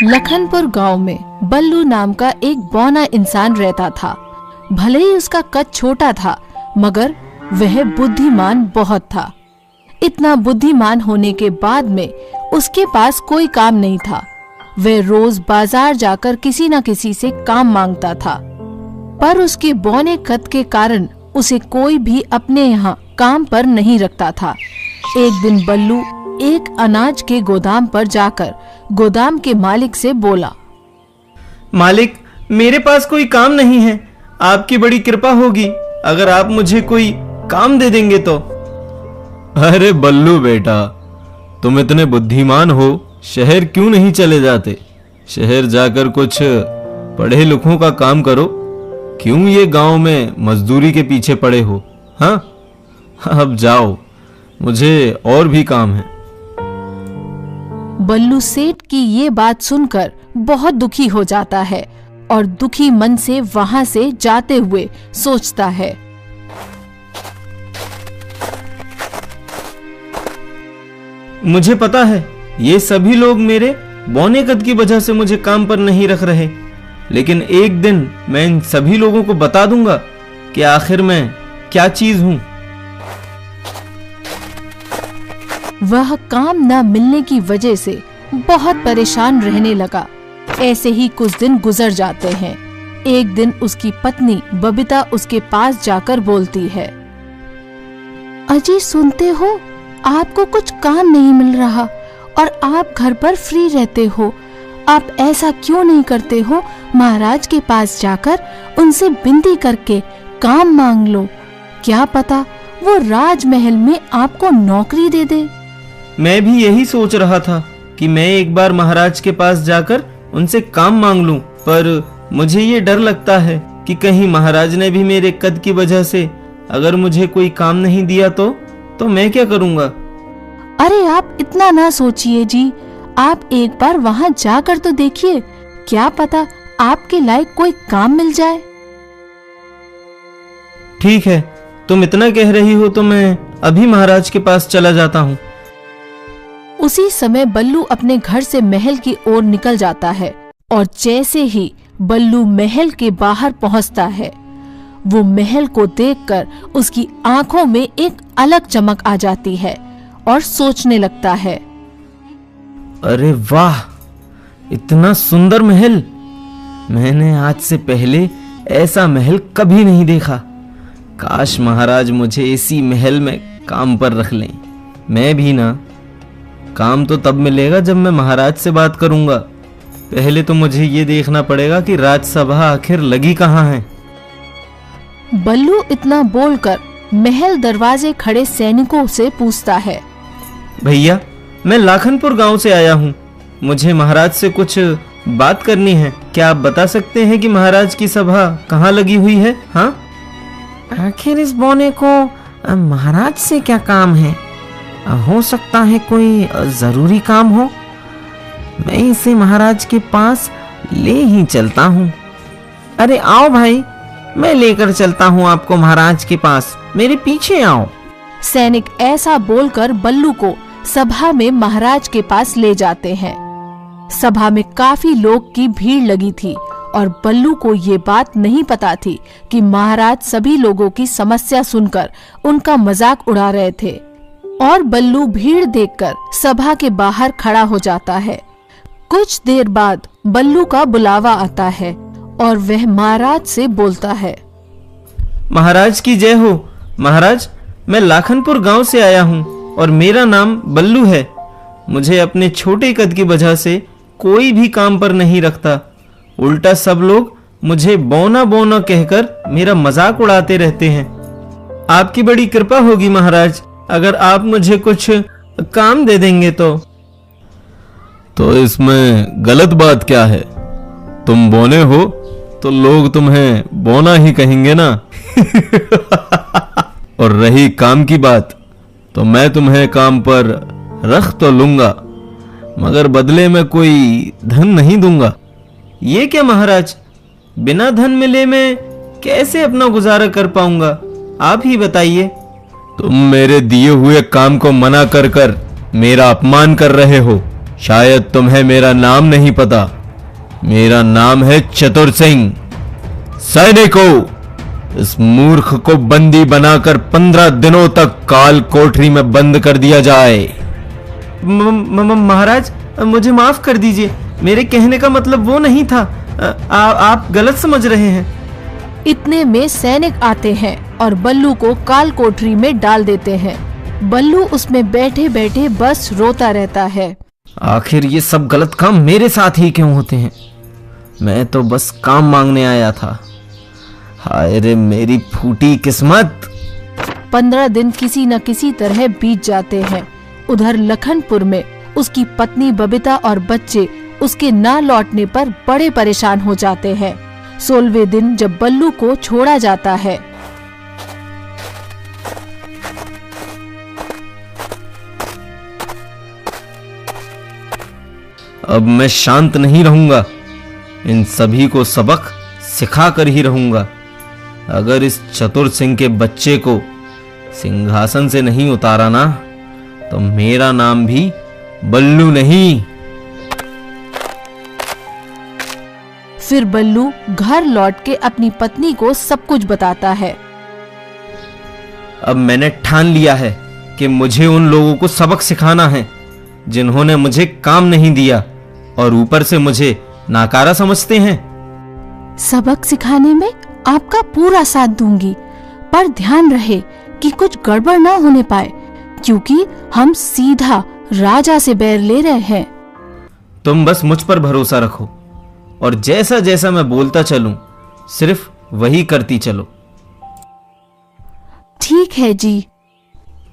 लखनपुर गांव में बल्लू नाम का एक बौना इंसान रहता था। भले ही उसका कद छोटा था, मगर वह बुद्धिमान बहुत था। इतना बुद्धिमान होने के बाद में उसके पास कोई काम नहीं था। वह रोज बाजार जाकर किसी न किसी से काम मांगता था, पर उसके बौने कद के कारण उसे कोई भी अपने यहाँ काम पर नहीं रखता था। एक दिन बल्लू एक अनाज के गोदाम पर जाकर गोदाम के मालिक से बोला, मालिक, मेरे पास कोई काम नहीं है। आपकी बड़ी कृपा होगी अगर आप मुझे कोई काम दे देंगे तो। अरे बल्लू बेटा, तुम इतने बुद्धिमान हो, शहर क्यों नहीं चले जाते? शहर जाकर कुछ पढ़े लिखों का काम करो। क्यों ये गांव में मजदूरी के पीछे पड़े हो? हाँ, अब जाओ, मुझे और भी काम है। बल्लू सेठ की ये बात सुनकर बहुत दुखी हो जाता है और दुखी मन से वहां से जाते हुए सोचता है, मुझे पता है ये सभी लोग मेरे बौने कद की वजह से मुझे काम पर नहीं रख रहे, लेकिन एक दिन मैं इन सभी लोगों को बता दूंगा कि आखिर मैं क्या चीज हूं। वह काम न मिलने की वजह से बहुत परेशान रहने लगा। ऐसे ही कुछ दिन गुजर जाते हैं। एक दिन उसकी पत्नी बबीता उसके पास जाकर बोलती है, अजी सुनते हो, आपको कुछ काम नहीं मिल रहा और आप घर पर फ्री रहते हो। आप ऐसा क्यों नहीं करते हो, महाराज के पास जाकर उनसे विनती करके काम मांग लो। क्या पता वो राजमहल में आपको नौकरी दे दे। मैं भी यही सोच रहा था कि मैं एक बार महाराज के पास जाकर उनसे काम मांग लूं, पर मुझे ये डर लगता है कि कहीं महाराज ने भी मेरे कद की वजह से अगर मुझे कोई काम नहीं दिया तो मैं क्या करूंगा। अरे आप इतना ना सोचिए जी, आप एक बार वहां जाकर तो देखिए, क्या पता आपके लायक कोई काम मिल जाए। ठीक है, तुम इतना कह रही हो तो मैं अभी महाराज के पास चला जाता हूँ। उसी समय बल्लू अपने घर से महल की ओर निकल जाता है और जैसे ही बल्लू महल के बाहर पहुंचता है, वो महल को देखकर उसकी आंखों में एक अलग चमक आ जाती है और सोचने लगता है, अरे वाह, इतना सुंदर महल! मैंने आज से पहले ऐसा महल कभी नहीं देखा। काश महाराज मुझे इसी महल में काम पर रख लें। मैं भी ना, काम तो तब मिलेगा जब मैं महाराज से बात करूंगा। पहले तो मुझे ये देखना पड़ेगा कि राजसभा आखिर लगी कहाँ है। बल्लू इतना बोलकर महल दरवाजे खड़े सैनिकों से पूछता है, भैया, मैं लाखनपुर गांव से आया हूँ। मुझे महाराज से कुछ बात करनी है। क्या आप बता सकते हैं कि महाराज की सभा कहाँ लगी हुई है? हाँ, आखिर इस बौने को महाराज से क्या काम है? हो सकता है कोई जरूरी काम हो। मैं इसे महाराज के पास ले ही चलता हूँ। अरे आओ भाई, मैं लेकर चलता हूँ आपको महाराज के पास, मेरे पीछे आओ। सैनिक ऐसा बोलकर बल्लू को सभा में महाराज के पास ले जाते हैं। सभा में काफी लोग की भीड़ लगी थी और बल्लू को ये बात नहीं पता थी कि महाराज सभी लोगों की समस्या सुनकर उनका मजाक उड़ा रहे थे। और बल्लू भीड़ देखकर सभा के बाहर खड़ा हो जाता है। कुछ देर बाद बल्लू का बुलावा आता है और वह महाराज से बोलता है, महाराज की जय हो। महाराज, मैं लाखनपुर गांव से आया हूँ और मेरा नाम बल्लू है। मुझे अपने छोटे कद की वजह से कोई भी काम पर नहीं रखता। उल्टा सब लोग मुझे बौना बौना कहकर मेरा मजाक उड़ाते रहते हैं। आपकी बड़ी कृपा होगी महाराज अगर आप मुझे कुछ काम दे देंगे तो इसमें गलत बात क्या है? तुम बौने हो तो लोग तुम्हें बौना ही कहेंगे ना। और रही काम की बात, तो मैं तुम्हें काम पर रख तो लूंगा, मगर बदले में कोई धन नहीं दूंगा। ये क्या महाराज, बिना धन मिले मैं कैसे अपना गुजारा कर पाऊंगा? आप ही बताइए। तुम मेरे दिए हुए काम को मना कर कर मेरा अपमान कर रहे हो। शायद तुम्हें मेरा नाम नहीं पता। मेरा नाम है चतुर सिंह। सैनिकों, इस मूर्ख को बंदी बनाकर 15 दिनों तक काल कोठरी में बंद कर दिया जाए। महाराज, मुझे माफ कर दीजिए, मेरे कहने का मतलब वो नहीं था। आप गलत समझ रहे हैं। इतने में सैनिक आते हैं और बल्लू को काल कोठरी में डाल देते हैं। बल्लू उसमें बैठे बैठे बस रोता रहता है। आखिर ये सब गलत काम मेरे साथ ही क्यों होते हैं? मैं तो बस काम मांगने आया था। हाय रे मेरी फूटी किस्मत। 15 दिन किसी न किसी तरह बीत जाते हैं। उधर लखनपुर में उसकी पत्नी बबीता और बच्चे उसके ना लौटने पर बड़े परेशान हो जाते हैं। 16वें दिन जब बल्लू को छोड़ा जाता है, अब मैं शांत नहीं रहूंगा। इन सभी को सबक सिखा कर ही रहूंगा। अगर इस चतुर सिंह के बच्चे को सिंहासन से नहीं उतारा ना, तो मेरा नाम भी बल्लू नहीं। फिर बल्लू घर लौट के अपनी पत्नी को सब कुछ बताता है। अब मैंने ठान लिया है कि मुझे उन लोगों को सबक सिखाना है जिन्होंने मुझे काम नहीं दिया और ऊपर से मुझे नाकारा समझते हैं। सबक सिखाने में आपका पूरा साथ दूंगी, पर ध्यान रहे कि कुछ गड़बड़ ना होने पाए, क्योंकि हम सीधा राजा से बैर ले रहे हैं। तुम बस मुझ पर भरोसा रखो और जैसा जैसा मैं बोलता चलूं, सिर्फ वही करती चलो। ठीक है जी।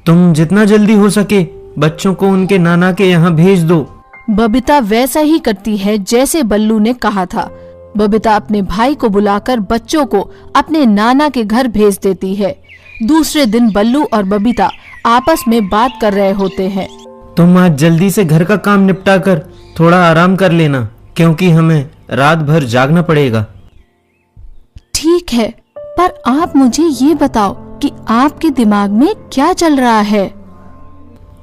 तुम जितना जल्दी हो सके बच्चों को उनके नाना के यहाँ भेज दो। बबीता वैसा ही करती है जैसे बल्लू ने कहा था। बबीता अपने भाई को बुलाकर बच्चों को अपने नाना के घर भेज देती है। दूसरे दिन बल्लू और बबीता आपस में बात कर रहे होते हैं। तुम आज जल्दी से घर का काम निपटा कर थोड़ा आराम कर लेना, क्योंकि हमें रात भर जागना पड़ेगा। ठीक है, पर आप मुझे ये बताओ कि आपके दिमाग में क्या चल रहा है?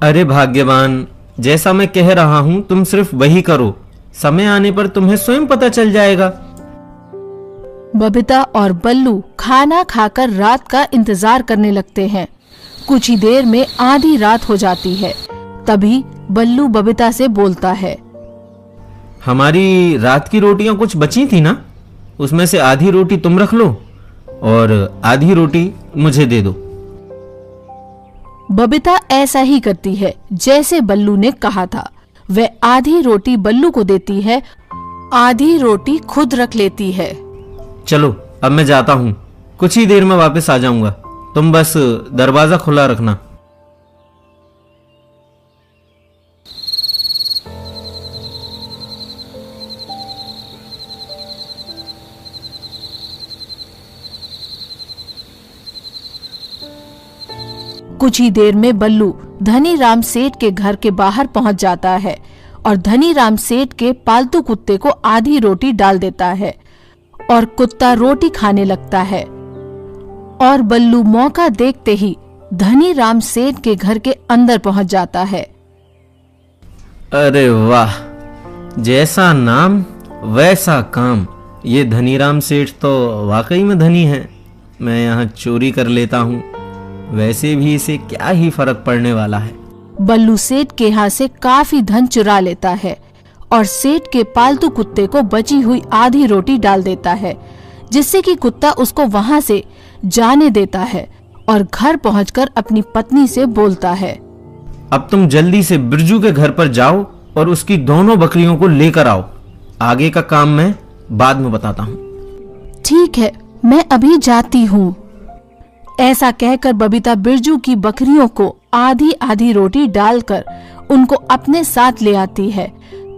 अरे भाग्यवान, जैसा मैं कह रहा हूँ तुम सिर्फ वही करो। समय आने पर तुम्हें स्वयं पता चल जाएगा। बबीता और बल्लू खाना खाकर रात का इंतजार करने लगते हैं। कुछ ही देर में आधी रात हो जाती है। तभी बल्लू बबीता से बोलता है, हमारी रात की रोटियां कुछ बची थी ना, उसमें से आधी रोटी तुम रख लो और आधी रोटी मुझे दे दो। बबीता ऐसा ही करती है जैसे बल्लू ने कहा था। वह आधी रोटी बल्लू को देती है, आधी रोटी खुद रख लेती है। चलो अब मैं जाता हूँ, कुछ ही देर में वापस आ जाऊंगा। तुम बस दरवाजा खुला रखना। कुछ ही देर में बल्लू धनी राम सेठ के घर के बाहर पहुंच जाता है और धनी राम सेठ के पालतू कुत्ते को आधी रोटी डाल देता है और कुत्ता रोटी खाने लगता है। और बल्लू मौका देखते ही धनी राम सेठ के घर के अंदर पहुंच जाता है। अरे वाह, जैसा नाम वैसा काम। ये धनीराम सेठ तो वाकई में धनी है। मैं यहाँ चोरी कर लेता हूँ, वैसे भी इसे क्या ही फर्क पड़ने वाला है। बल्लू सेठ के यहाँ से काफी धन चुरा लेता है और सेठ के पालतू कुत्ते को बची हुई आधी रोटी डाल देता है, जिससे कि कुत्ता उसको वहाँ से जाने देता है और घर पहुंचकर अपनी पत्नी से बोलता है, अब तुम जल्दी से बिरजू के घर पर जाओ और उसकी दोनों बकरियों को लेकर आओ। आगे का काम मैं बाद में बताता हूँ। ठीक है, मैं अभी जाती हूँ। ऐसा कहकर बबीता बिरजू की बकरियों को आधी आधी रोटी डालकर उनको अपने साथ ले आती है।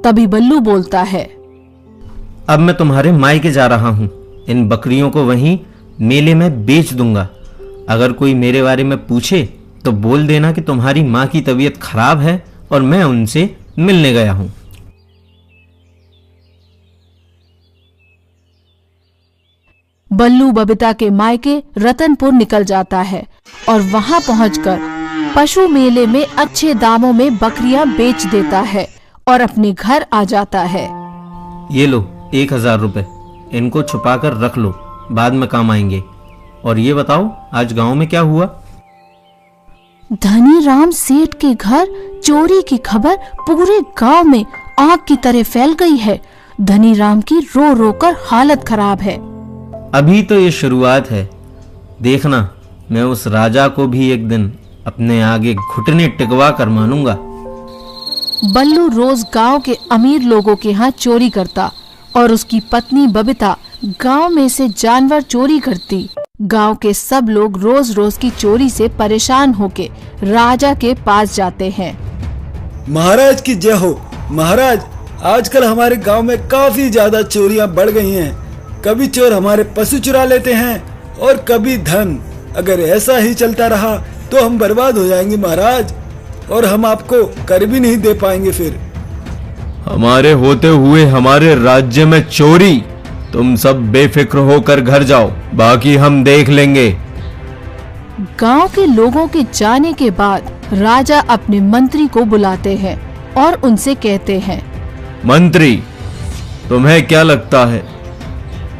तभी बल्लू बोलता है, अब मैं तुम्हारे मायके जा रहा हूँ। इन बकरियों को वहीं मेले में बेच दूंगा। अगर कोई मेरे बारे में पूछे तो बोल देना कि तुम्हारी माँ की तबीयत खराब है और मैं उनसे मिलने गया हूँ। बल्लू बबीता के मायके रतनपुर निकल जाता है और वहां पहुंचकर पशु मेले में अच्छे दामों में बकरियां बेच देता है और अपने घर आ जाता है। ये लो, 1000 रुपए। इनको छुपा कर रख लो, बाद में काम आएंगे। और ये बताओ, आज गांव में क्या हुआ? धनी राम सेठ के घर चोरी की खबर पूरे गांव में आग की तरह फैल गई है। धनी राम की रो रो कर हालत खराब है। अभी तो ये शुरुआत है, देखना मैं उस राजा को भी एक दिन अपने आगे घुटने टिकवा कर मानूंगा। बल्लू रोज गांव के अमीर लोगों के यहाँ चोरी करता और उसकी पत्नी बबीता गांव में से जानवर चोरी करती। गांव के सब लोग रोज रोज की चोरी से परेशान होके राजा के पास जाते हैं। महाराज की जय हो। महाराज, आजकल हमारे गांव में काफी ज्यादा चोरियां बढ़ गई हैं। कभी चोर हमारे पशु चुरा लेते हैं और कभी धन। अगर ऐसा ही चलता रहा तो हम बर्बाद हो जाएंगे महाराज, और हम आपको कर भी नहीं दे पाएंगे फिर। हमारे होते हुए हमारे राज्य में चोरी? तुम सब बेफिक्र होकर घर जाओ, बाकी हम देख लेंगे। गांव के लोगों के जाने के बाद राजा अपने मंत्री को बुलाते हैं और उनसे कहते हैं, मंत्री, तुम्हें क्या लगता है,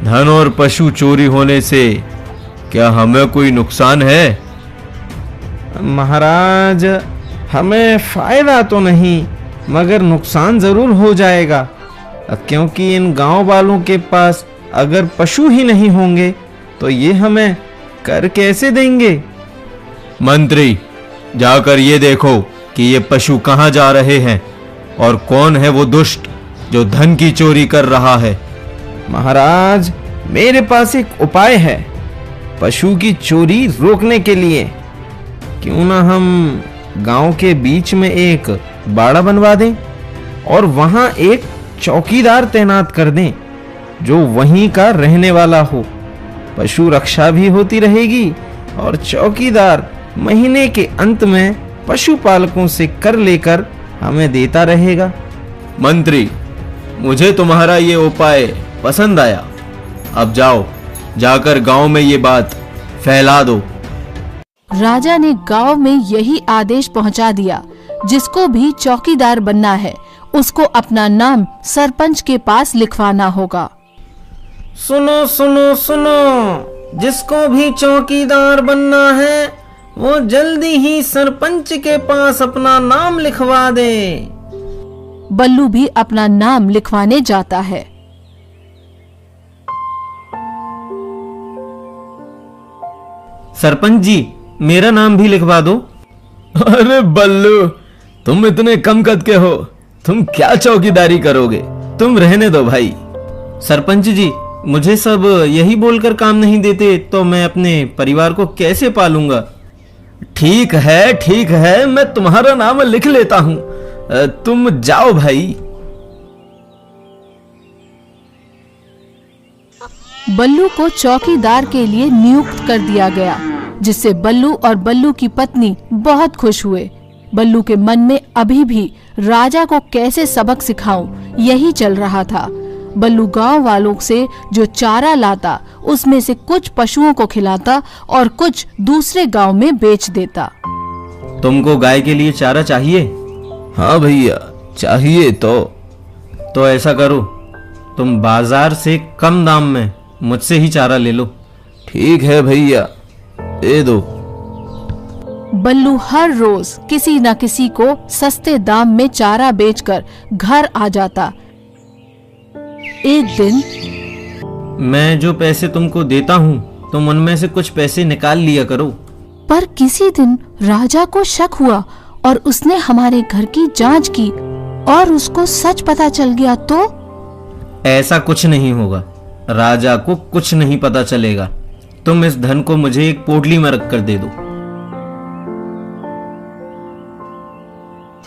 धन और पशु चोरी होने से क्या हमें कोई नुकसान है? महाराज, हमें फायदा तो नहीं, मगर नुकसान जरूर हो जाएगा, क्योंकि इन गांव वालों के पास अगर पशु ही नहीं होंगे तो ये हमें कर कैसे देंगे? मंत्री, जाकर ये देखो कि ये पशु कहाँ जा रहे हैं और कौन है वो दुष्ट जो धन की चोरी कर रहा है। महाराज, मेरे पास एक उपाय है पशु की चोरी रोकने के लिए। क्यों ना हम गांव के बीच में एक बाड़ा बनवा दें और वहां एक चौकीदार तैनात कर दें जो वहीं का रहने वाला हो। पशु रक्षा भी होती रहेगी और चौकीदार महीने के अंत में पशुपालकों से कर लेकर हमें देता रहेगा। मंत्री, मुझे तुम्हारा ये उपाय पसंद आया। अब जाओ, जाकर गांव में ये बात फैला दो। राजा ने गांव में यही आदेश पहुंचा दिया, जिसको भी चौकीदार बनना है उसको अपना नाम सरपंच के पास लिखवाना होगा। सुनो सुनो सुनो, जिसको भी चौकीदार बनना है वो जल्दी ही सरपंच के पास अपना नाम लिखवा दे। बल्लू भी अपना नाम लिखवाने जाता है। सरपंच जी, मेरा नाम भी लिखवा दो। अरे बल्लू, तुम इतने कम कद के हो, तुम क्या चौकीदारी करोगे? तुम रहने दो भाई। सरपंच जी, मुझे सब यही बोलकर काम नहीं देते तो मैं अपने परिवार को कैसे पालूंगा? ठीक है, मैं तुम्हारा नाम लिख लेता हूं, तुम जाओ भाई। बल्लू को चौकीदार के लिए नियुक्त कर दिया गया, जिससे बल्लू और बल्लू की पत्नी बहुत खुश हुए। बल्लू के मन में अभी भी राजा को कैसे सबक सिखाऊं यही चल रहा था। बल्लू गांव वालों से जो चारा लाता उसमें से कुछ पशुओं को खिलाता और कुछ दूसरे गांव में बेच देता। तुमको गाय के लिए चारा चाहिए? हाँ भैया, चाहिए तो ऐसा करो, तुम बाजार से कम दाम में मुझसे ही चारा ले लो। ठीक है भैया, दे दो। बल्लू हर रोज किसी न किसी को सस्ते दाम में चारा बेचकर घर आ जाता। एक दिन, मैं जो पैसे तुमको देता हूँ तुम उनमें से कुछ पैसे निकाल लिया करो। पर किसी दिन राजा को शक हुआ और उसने हमारे घर की जांच की और उसको सच पता चल गया तो? ऐसा कुछ नहीं होगा, राजा को कुछ नहीं पता चलेगा। तुम इस धन को मुझे एक पोटली में रख कर दे दो।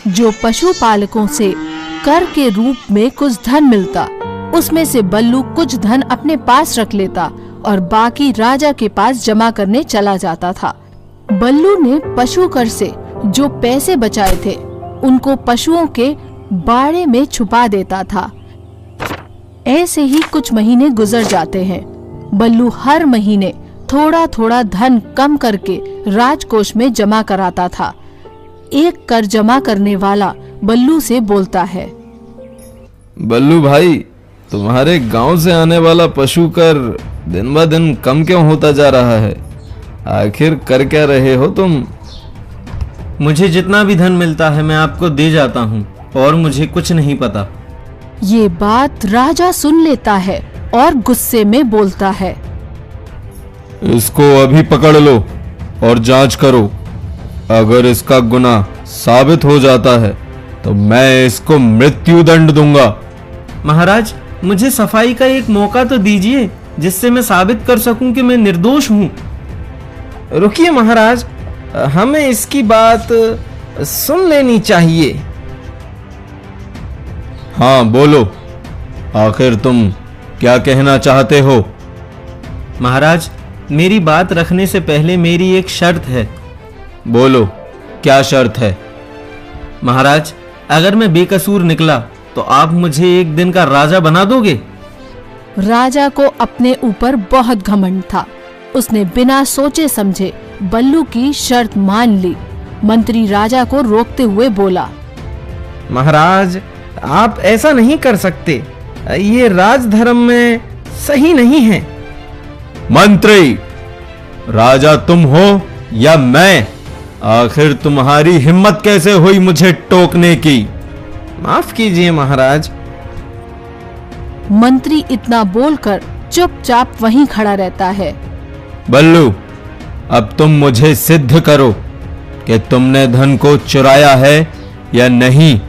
जो पशुपालकों से कर के रूप में कुछ धन मिलता, उसमें से बल्लू कुछ धन अपने पास रख लेता और बाकी राजा के पास जमा करने चला जाता था। बल्लू ने पशु कर से जो पैसे बचाए थे उनको पशुओं के बाड़े में छुपा देता था। ऐसे ही कुछ महीने गुजर जाते हैं। बल्लू हर महीने थोड़ा थोड़ा धन कम करके राजकोष में जमा कराता था। एक कर जमा करने वाला बल्लू से बोलता है, बल्लू भाई, तुम्हारे गांव से आने वाला पशु कर दिन ब दिन कम क्यों होता जा रहा है? आखिर कर क्या रहे हो तुम? मुझे जितना भी धन मिलता है मैं आपको दे जाता हूँ और मुझे कुछ नहीं पता। ये बात राजा सुन लेता है और गुस्से में बोलता है। इसको अभी पकड़ लो और जांच करो। अगर इसका गुनाह साबित हो जाता है तो मैं इसको मृत्यु दंड दूंगा। महाराज, मुझे सफाई का एक मौका तो दीजिए जिससे मैं साबित कर सकूं कि मैं निर्दोष हूं। रुकिए महाराज, हमें इसकी बात सुन लेनी चाहिए। हाँ बोलो, आखिर तुम क्या कहना चाहते हो? महाराज, मेरी बात रखने से पहले मेरी एक शर्त है। बोलो, क्या शर्त है? महाराज, अगर मैं बेकसूर निकला तो आप मुझे एक दिन का राजा बना दोगे? राजा को अपने ऊपर बहुत घमंड था। उसने बिना सोचे समझे बल्लू की शर्त मान ली। मंत्री राजा को रोकते हुए बोला। महाराज, आप ऐसा नहीं कर सकते। ये राजधर्म में सही नहीं है। मंत्री, राजा तुम हो या मैं? आखिर तुम्हारी हिम्मत कैसे हुई मुझे टोकने की? माफ कीजिए महाराज। मंत्री इतना बोलकर चुपचाप वहीं खड़ा रहता है। बल्लू, अब तुम मुझे सिद्ध करो कि तुमने धन को चुराया है या नहीं।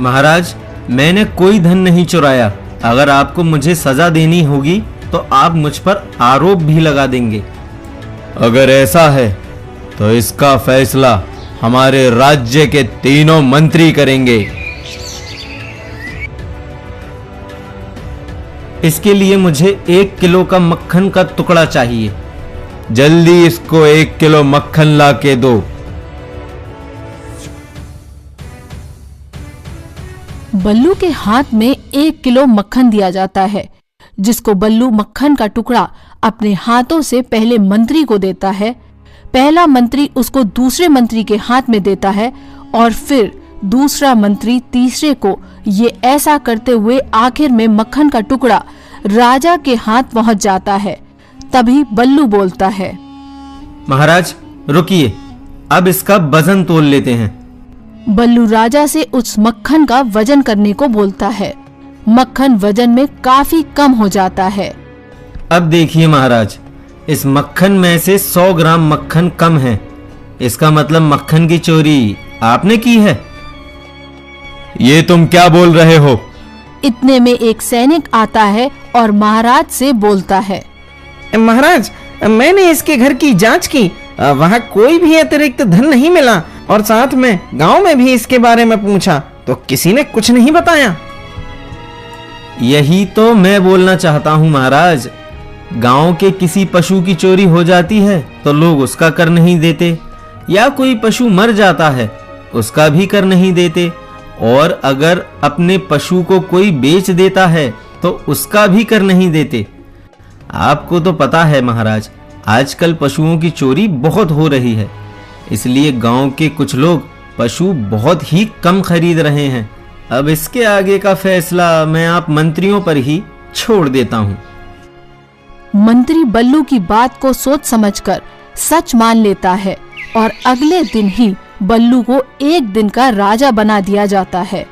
महाराज, मैंने कोई धन नहीं चुराया। अगर आपको मुझे सजा देनी होगी तो आप मुझ पर आरोप भी लगा देंगे। अगर ऐसा है तो इसका फैसला हमारे राज्य के तीनों मंत्री करेंगे। इसके लिए मुझे 1 किलो का मक्खन का टुकड़ा चाहिए। जल्दी इसको 1 किलो मक्खन ला के दो। बल्लू के हाथ में 1 किलो मक्खन दिया जाता है, जिसको बल्लू मक्खन का टुकड़ा अपने हाथों से पहले मंत्री को देता है। पहला मंत्री उसको दूसरे मंत्री के हाथ में देता है और फिर दूसरा मंत्री तीसरे को। ये ऐसा करते हुए आखिर में मक्खन का टुकड़ा राजा के हाथ पहुंच जाता है। तभी बल्लू बोलता है। महाराज रुकिए, अब इसका वजन तोल लेते हैं। बल्लू राजा से उस मक्खन का वजन करने को बोलता है। मक्खन वजन में काफी कम हो जाता है। अब देखिए महाराज, इस मक्खन में से 100 ग्राम मक्खन कम है। इसका मतलब मक्खन की चोरी आपने की है। ये तुम क्या बोल रहे हो? इतने में एक सैनिक आता है और महाराज से बोलता है। महाराज, मैंने इसके घर की जांच की। वहाँ कोई भी अतिरिक्त धन नहीं मिला और साथ में गांव में भी इसके बारे में पूछा तो किसी ने कुछ नहीं बताया। यही तो मैं बोलना चाहता हूँ महाराज। गांव के किसी पशु की चोरी हो जाती है तो लोग उसका कर नहीं देते, या कोई पशु मर जाता है उसका भी कर नहीं देते, और अगर अपने पशु को कोई बेच देता है तो उसका भी कर नहीं देते। आपको तो पता है महाराज, आजकल पशुओं की चोरी बहुत हो रही है, इसलिए गांव के कुछ लोग पशु बहुत ही कम खरीद रहे हैं। अब इसके आगे का फैसला मैं आप मंत्रियों पर ही छोड़ देता हूँ। मंत्री बल्लू की बात को सोच समझकर सच मान लेता है और अगले दिन ही बल्लू को 1 दिन का राजा बना दिया जाता है।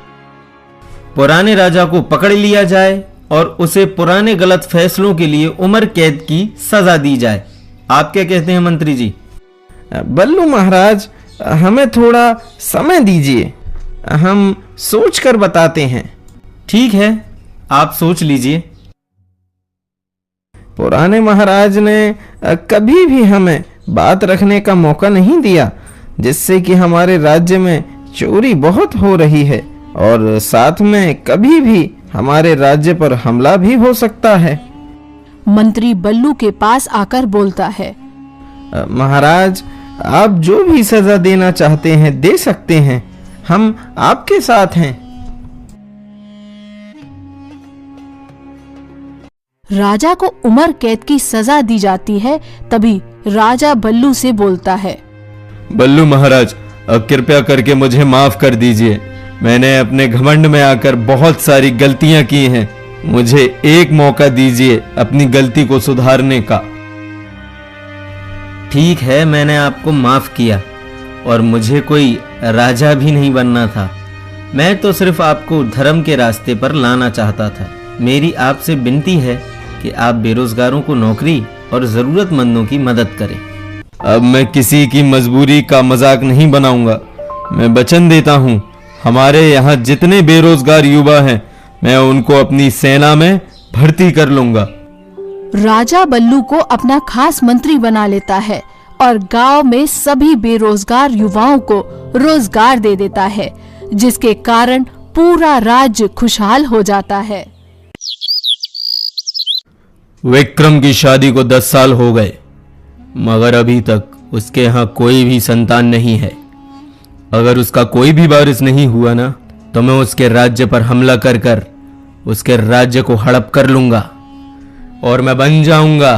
पुराने राजा को पकड़ लिया जाए और उसे पुराने गलत फैसलों के लिए उम्र कैद की सजा दी जाए। आप क्या कहते हैं मंत्री जी? बल्लू महाराज, हमें थोड़ा समय दीजिए, हम सोच कर बताते हैं। ठीक है, आप सोच लीजिए। पुराने महाराज ने कभी भी हमें बात रखने का मौका नहीं दिया, जिससे कि हमारे राज्य में चोरी बहुत हो रही है और साथ में कभी भी हमारे राज्य पर हमला भी हो सकता है। मंत्री बल्लू के पास आकर बोलता है। महाराज, आप जो भी सजा देना चाहते हैं दे सकते हैं, हम आपके साथ हैं। राजा को उम्र कैद की सजा दी जाती है। तभी राजा बल्लू से बोलता है। बल्लू महाराज, अब कृपया करके मुझे माफ कर दीजिए। मैंने अपने घमंड में आकर बहुत सारी गलतियां की हैं। मुझे एक मौका दीजिए अपनी गलती को सुधारने का। ठीक है, मैंने आपको माफ किया और मुझे कोई राजा भी नहीं बनना था। मैं तो सिर्फ आपको धर्म के रास्ते पर लाना चाहता था। मेरी आपसे विनती है कि आप बेरोजगारों को नौकरी और जरूरतमंदों की मदद करें। अब मैं किसी की मजबूरी का मजाक नहीं बनाऊंगा। मैं वचन देता हूं, हमारे यहाँ जितने बेरोजगार युवा हैं, मैं उनको अपनी सेना में भर्ती कर लूंगा। राजा बल्लू को अपना खास मंत्री बना लेता है और गांव में सभी बेरोजगार युवाओं को रोजगार दे देता है, जिसके कारण पूरा राज्य खुशहाल हो जाता है। विक्रम की शादी को 10 साल हो गए, मगर अभी तक उसके यहाँ कोई भी संतान नहीं है। अगर उसका कोई भी वारिस नहीं हुआ ना, तो मैं उसके राज्य पर हमला कर कर उसके राज्य को हड़प कर लूंगा और मैं बन जाऊंगा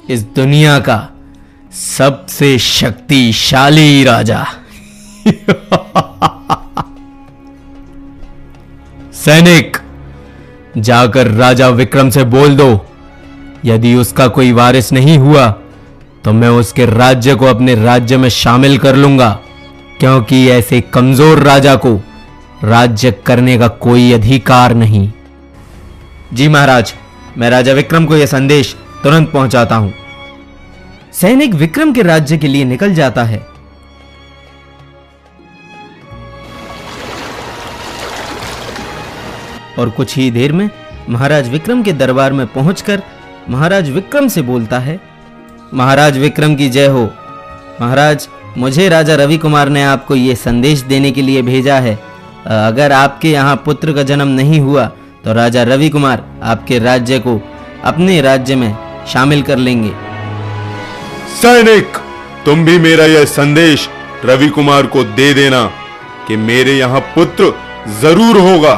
इस दुनिया का सबसे शक्तिशाली राजा। सैनिक, जाकर राजा विक्रम से बोल दो, यदि उसका कोई वारिस नहीं हुआ तो मैं उसके राज्य को अपने राज्य में शामिल कर लूंगा, क्योंकि ऐसे कमजोर राजा को राज्य करने का कोई अधिकार नहीं। जी महाराज, मैं राजा विक्रम को यह संदेश तुरंत पहुंचाता हूं। सैनिक विक्रम के राज्य के लिए निकल जाता है। और कुछ ही देर में महाराज विक्रम के दरबार में पहुंचकर महाराज विक्रम से बोलता है, महाराज विक्रम की जय हो। महाराज, मुझे राजा रवि कुमार ने आपको ये संदेश देने के लिए भेजा है। अगर आपके यहाँ पुत्र का जन्म नहीं हुआ तो राजा रवि कुमार आपके राज्य को अपने राज्य में शामिल कर लेंगे। सैनिक, तुम भी मेरा यह संदेश रवि कुमार को दे देना कि मेरे यहाँ पुत्र जरूर होगा।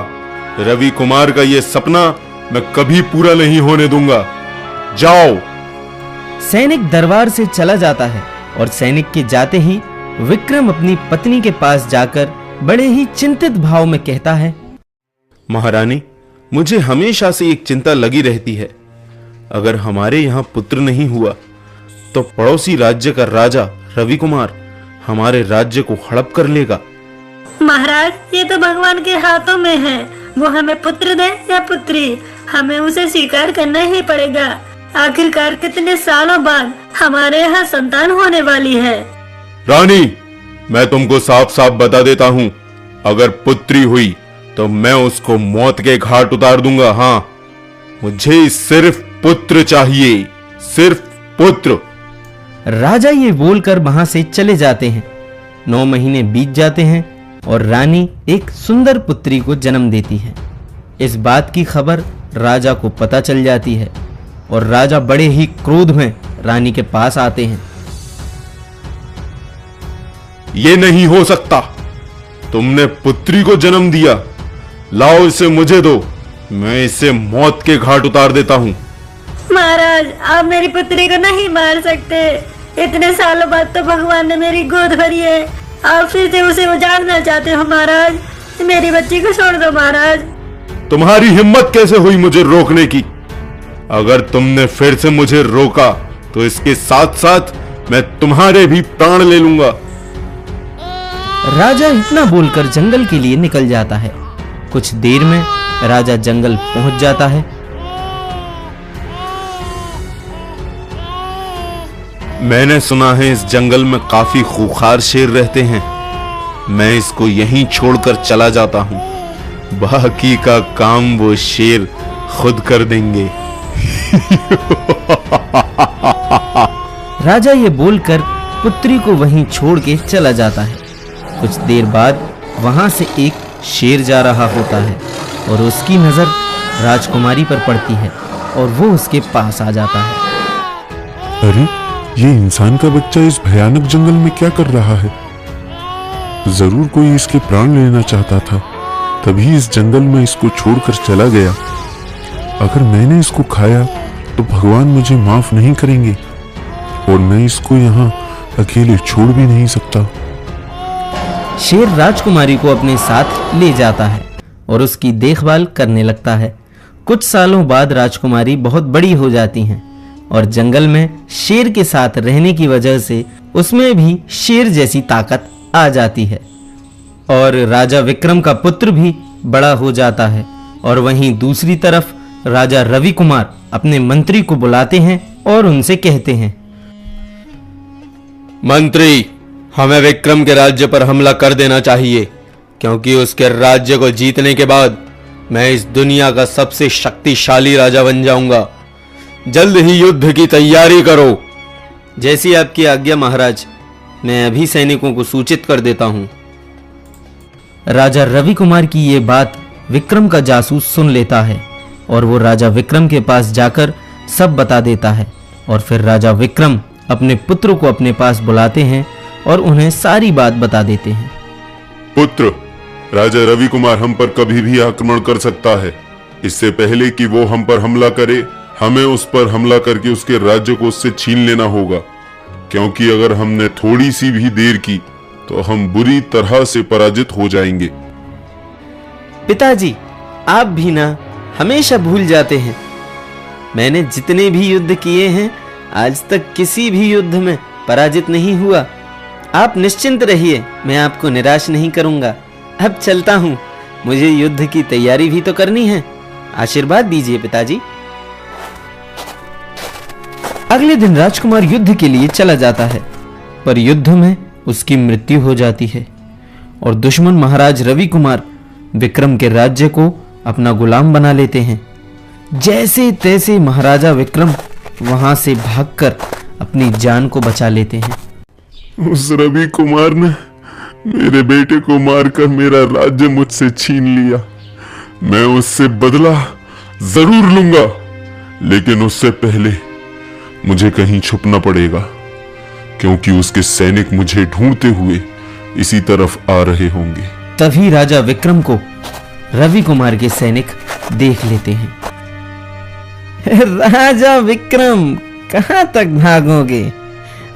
रवि कुमार का यह सपना मैं कभी पूरा नहीं होने दूंगा। जाओ। सैनिक दरबार से चला जाता है और सैनिक के जाते ही विक्रम अपनी पत्नी के पास जाकर बड़े ही चिंतित भाव में कहता है, महारानी, मुझे हमेशा से एक चिंता लगी रहती है। अगर हमारे यहाँ पुत्र नहीं हुआ तो पड़ोसी राज्य का राजा रवि कुमार हमारे राज्य को हड़प कर लेगा। महाराज, ये तो भगवान के हाथों में है। वो हमें पुत्र दे या पुत्री, हमें उसे स्वीकार करना ही पड़ेगा। आखिरकार कितने सालों बाद हमारे यहाँ संतान होने वाली है। रानी, मैं तुमको साफ साफ बता देता हूँ, अगर पुत्री हुई तो मैं उसको मौत के घाट उतार दूंगा। हाँ, मुझे सिर्फ पुत्र चाहिए, सिर्फ पुत्र। राजा ये बोलकर वहां से चले जाते हैं। 9 महीने बीत जाते हैं और रानी एक सुंदर पुत्री को जन्म देती है। इस बात की खबर राजा को पता चल जाती है और राजा बड़े ही क्रोध में रानी के पास आते हैं। ये नहीं हो सकता, तुमने पुत्री को जन्म दिया। लाओ, इसे मुझे दो, मैं इसे मौत के घाट उतार देता हूँ। महाराज, आप मेरी पुत्री को नहीं मार सकते। इतने सालों बाद तो भगवान ने मेरी गोद भरी है। आप फिर से उसे उजाड़ना चाहते हो महाराज? मेरी बच्ची को छोड़ दो महाराज। तुम्हारी हिम्मत कैसे हुई मुझे रोकने की? अगर तुमने फिर से मुझे रोका तो इसके साथ साथ मैं तुम्हारे भी प्राण ले लूंगा। राजा इतना बोलकर जंगल के लिए निकल जाता है। कुछ देर में राजा जंगल पहुंच जाता है। मैंने सुना है इस जंगल में काफी खूंखार शेर रहते हैं। मैं इसको यहीं छोड़कर चला जाता हूँ। बाकी का काम वो शेर खुद कर देंगे। राजा ये बोलकर पुत्री को वहीं छोड़ के चला जाता है। कुछ देर बाद वहां से एक शेर जा रहा होता है और उसकी नजर राजकुमारी पर पड़ती है और वो उसके पास आ जाता है। अरे, ये इंसान का बच्चा इस भयानक जंगल में क्या कर रहा है? जरूर कोई इसके प्राण लेना चाहता था, तभी इस जंगल में इसको छोड़कर चला गया। अगर मैंने इसको खाया तो भगवान मुझे माफ नहीं करेंगे और मैं इसको यहाँ अकेले छोड़ भी नहीं सकता। शेर राजकुमारी को अपने साथ ले जाता है और उसकी देखभाल करने लगता है। कुछ सालों बाद राजकुमारी बहुत बड़ी हो जाती हैं और जंगल में शेर के साथ रहने की वजह से उसमें भी शेर जैसी ताकत आ जाती है और राजा विक्रम का पुत्र भी बड़ा हो जाता है। और वहीं दूसरी तरफ राजा रवि कुमार अपने मंत्री को बुलाते हैं और उनसे कहते हैं, मंत्री, हमें विक्रम के राज्य पर हमला कर देना चाहिए, क्योंकि उसके राज्य को जीतने के बाद मैं इस दुनिया का सबसे शक्तिशाली राजा बन जाऊंगा। जल्द ही युद्ध की तैयारी करो। जैसी आपकी आज्ञा महाराज, मैं अभी सैनिकों को सूचित कर देता हूं। राजा रवि कुमार की ये बात विक्रम का जासूस सुन लेता है और वो राजा विक्रम के पास जाकर सब बता देता है। और फिर राजा विक्रम अपने पुत्र को अपने पास बुलाते हैं और उन्हें सारी बात बता देते हैं। पुत्र, राजा रवि कुमार हम पर कभी भी आक्रमण कर सकता है। इससे पहले कि वो हम पर हमला करे, हमें उस पर हमला करके उसके राज्य को उससे छीन लेना होगा, क्योंकि अगर हमने थोड़ी सी भी देर की तो हम बुरी तरह से पराजित हो जाएंगे। पिताजी, आप भी ना हमेशा भूल जाते हैं। मैंने जितने भी युद्ध किए हैं, आज तक किसी भी युद्ध में पराजित नहीं हुआ। आप निश्चिंत रहिए, मैं आपको निराश नहीं करूंगा। अब चलता हूं, मुझे युद्ध की तैयारी भी तो करनी है। आशीर्वाद दीजिए पिताजी। अगले दिन राजकुमार युद्ध के लिए चला जाता है, पर युद्ध में उसकी मृत्यु हो जाती है और दुश्मन महाराज रवि कुमार विक्रम के राज्य को अपना गुलाम बना लेते हैं। जैसे तैसे महाराजा विक्रम वहां से भागकर अपनी जान को बचा लेते हैं। उस रवि कुमार ने मेरे बेटे को मारकर मेरा राज्य मुझसे छीन लिया। मैं उससे बदला जरूर लूंगा, लेकिन उससे पहले मुझे कहीं छुपना पड़ेगा, क्योंकि उसके सैनिक मुझे ढूंढते हुए इसी तरफ आ रहे होंगे। तभी राजा विक्रम को रवि कुमार के सैनिक देख लेते हैं। राजा विक्रम, कहां तक भागोगे?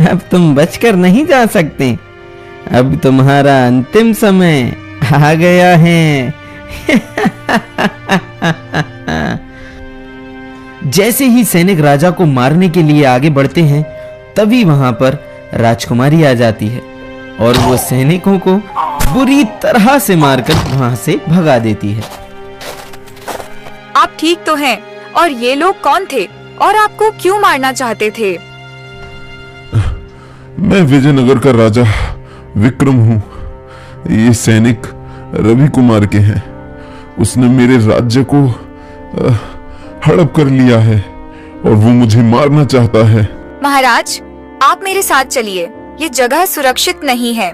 अब तुम बचकर नहीं जा सकते। अब तुम्हारा अंतिम समय आ गया है। जैसे ही सैनिक राजा को मारने के लिए आगे बढ़ते हैं, तभी वहां पर राजकुमारी आ जाती है और वो सैनिकों को बुरी तरह से मारकर वहां से भगा देती है। आप ठीक तो हैं? और ये लोग कौन थे और आपको क्यों मारना चाहते थे? मैं विजयनगर का राजा विक्रम हूँ। ये सैनिक रवि कुमार के हैं। उसने मेरे राज्य को हड़प कर लिया है और वो मुझे मारना चाहता है। महाराज, आप मेरे साथ चलिए, ये जगह सुरक्षित नहीं है।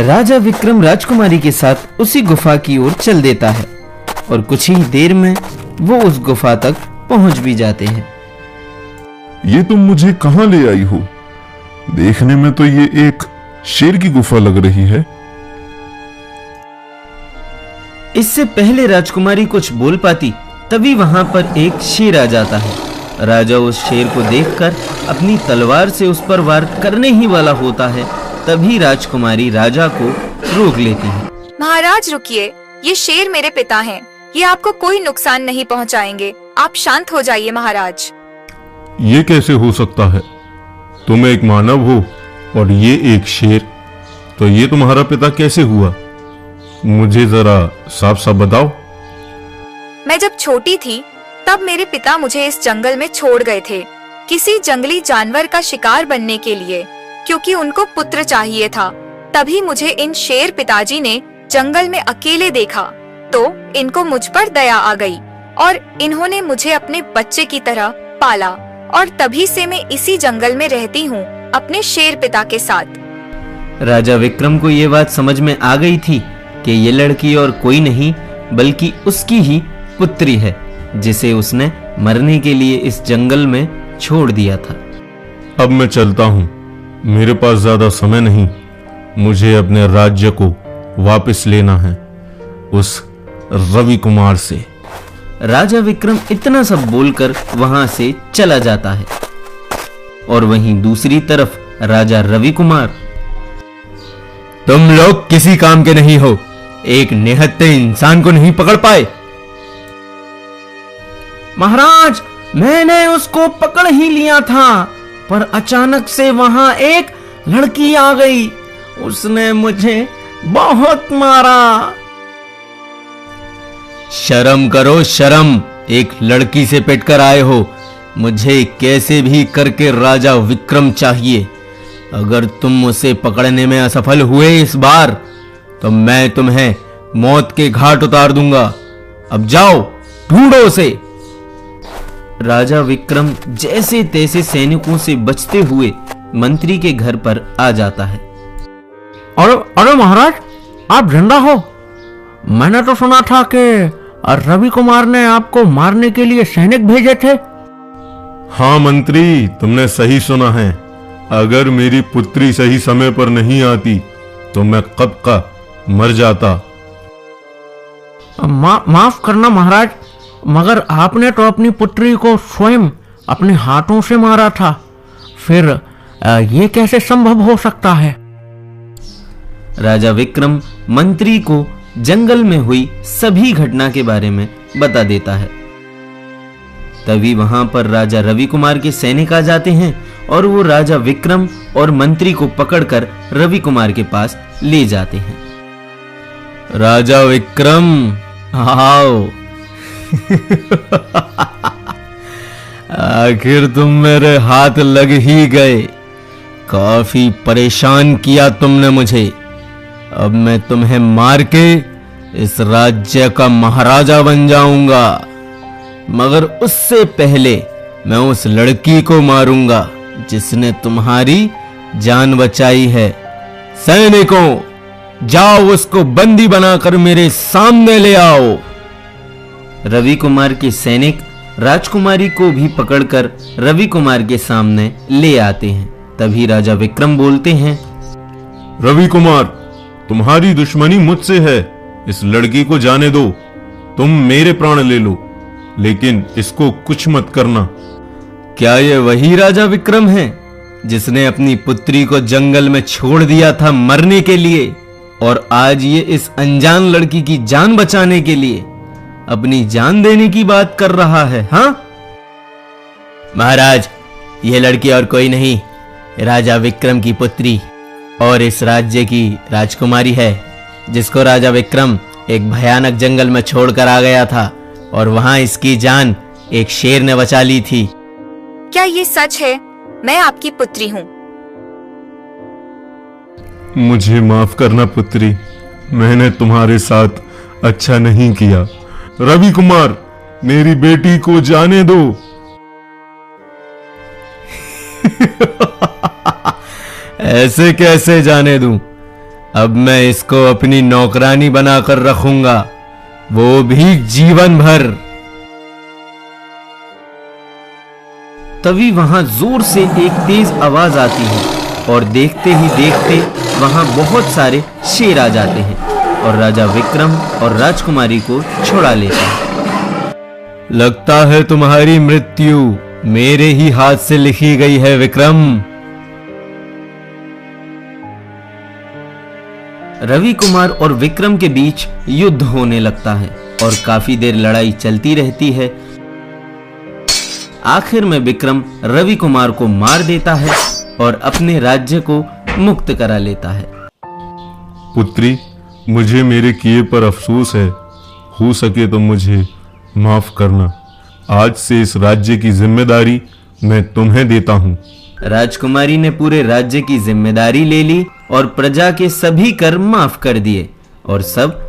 राजा विक्रम राजकुमारी के साथ उसी गुफा की ओर चल देता है और कुछ ही देर में वो उस गुफा तक पहुंच भी जाते हैं। ये तुम मुझे कहां ले आई हो? देखने में तो ये एक शेर की गुफा लग रही है। इससे पहले राजकुमारी कुछ बोल पाती, तभी वहां पर एक शेर आ जाता है। राजा उस शेर को देखकर अपनी तलवार से उस पर वार करने ही वाला होता है, तभी राजकुमारी राजा को रोक लेती है। महाराज रुकिए, ये शेर मेरे पिता हैं। ये आपको कोई नुकसान नहीं पहुंचाएंगे। आप शांत हो जाइए महाराज। ये कैसे हो सकता है? तुम एक मानव हो और ये एक शेर, तो ये तुम्हारा पिता कैसे हुआ? मुझे जरा साफ साफ बताओ। मैं जब छोटी थी तब मेरे पिता मुझे इस जंगल में छोड़ गए थे, किसी जंगली जानवर का शिकार बनने के लिए, क्योंकि उनको पुत्र चाहिए था। तभी मुझे इन शेर पिताजी ने जंगल में अकेले देखा, तो इनको मुझ पर दया आ गई और इन्होंने मुझे अपने बच्चे की तरह पाला और तभी से मैं इसी जंगल में रहती हूँ अपने शेर पिता के साथ। राजा विक्रम को ये बात समझ में आ गई थी कि ये लड़की और कोई नहीं बल्कि उसकी ही पुत्री है, जिसे उसने मरने के लिए इस जंगल में छोड़ दिया था। अब मैं चलता हूँ, मेरे पास ज्यादा समय नहीं। मुझे अपने राज्य को वापस लेना है उस रवि कुमार से। राजा विक्रम इतना सब बोलकर वहां से चला जाता है और वहीं दूसरी तरफ राजा रवि कुमार, तुम लोग किसी काम के नहीं हो, एक निहत्थे इंसान को नहीं पकड़ पाए। महाराज, मैंने उसको पकड़ ही लिया था, पर अचानक से वहां एक लड़की आ गई। उसने मुझे बहुत मारा। शर्म करो शर्म, एक लड़की से पिटकर आए हो। मुझे कैसे भी करके राजा विक्रम चाहिए। अगर तुम उसे पकड़ने में असफल हुए इस बार, तो मैं तुम्हें मौत के घाट उतार दूंगा। अब जाओ, ढूंढो उसे। राजा विक्रम जैसे तैसे सैनिकों से बचते हुए मंत्री के घर पर आ जाता है। अरे महाराज, आप जिंदा हो? मैंने तो सुना था कि रवि कुमार ने आपको मारने के लिए सैनिक भेजे थे। हाँ मंत्री, तुमने सही सुना है। अगर मेरी पुत्री सही समय पर नहीं आती तो मैं कब का मर जाता। माफ करना महाराज, मगर आपने तो अपनी पुत्री को स्वयं अपने हाथों से मारा था। फिर ये कैसे संभव हो सकता है? राजा विक्रम मंत्री को जंगल में हुई सभी घटना के बारे में बता देता है। तभी वहां पर राजा रवि कुमार के सैनिक आ जाते हैं और वो राजा विक्रम और मंत्री को पकड़कर रवि कुमार के पास ले जाते हैं। राजा विक्रम, आओ। आखिर तुम मेरे हाथ लग ही गए। काफी परेशान किया तुमने मुझे। अब मैं तुम्हें मार के इस राज्य का महाराजा बन जाऊंगा, मगर उससे पहले मैं उस लड़की को मारूंगा जिसने तुम्हारी जान बचाई है। सैनिकों, जाओ उसको बंदी बनाकर मेरे सामने ले आओ। रवि कुमार के सैनिक राजकुमारी को भी पकड़कर रवि कुमार के सामने ले आते हैं। तभी राजा विक्रम बोलते हैं, रवि कुमार, तुम्हारी दुश्मनी मुझसे है। इस लड़की को जाने दो। तुम मेरे प्राण ले लो, लेकिन इसको कुछ मत करना। क्या ये वही राजा विक्रम है जिसने अपनी पुत्री को जंगल में छोड़ दिया था मरने के लिए, और आज ये इस अनजान लड़की की जान बचाने के लिए अपनी जान देने की बात कर रहा है? हाँ महाराज, ये लड़की और कोई नहीं, राजा विक्रम की पुत्री और इस राज्य की राजकुमारी है, जिसको राजा विक्रम एक भयानक जंगल में छोड़कर आ गया था और वहां इसकी जान एक शेर ने बचा ली थी। क्या ये सच है? मैं आपकी पुत्री हूँ। मुझे माफ करना पुत्री, मैंने तुम्हारे साथ अच्छा नहीं किया। रवि कुमार, मेरी बेटी को जाने दो। ऐसे कैसे जाने दूं? अब मैं इसको अपनी नौकरानी बनाकर रखूंगा, वो भी जीवन भर। तभी वहां जोर से एक तेज आवाज आती है और देखते ही देखते वहां बहुत सारे शेर आ जाते हैं और राजा विक्रम और राजकुमारी को छुड़ा लेता है। लगता है तुम्हारी मृत्यु मेरे ही हाथ से लिखी गई है विक्रम। रवि कुमार और विक्रम के बीच युद्ध होने लगता है और काफी देर लड़ाई चलती रहती है। आखिर में विक्रम रवि कुमार को मार देता है और अपने राज्य को मुक्त करा लेता है। पुत्री, मुझे मेरे किए पर अफसोस है। हो सके तो मुझे माफ करना। आज से इस राज्य की जिम्मेदारी मैं तुम्हें देता हूँ। राजकुमारी ने पूरे राज्य की जिम्मेदारी ले ली और प्रजा के सभी कर माफ कर दिए और सब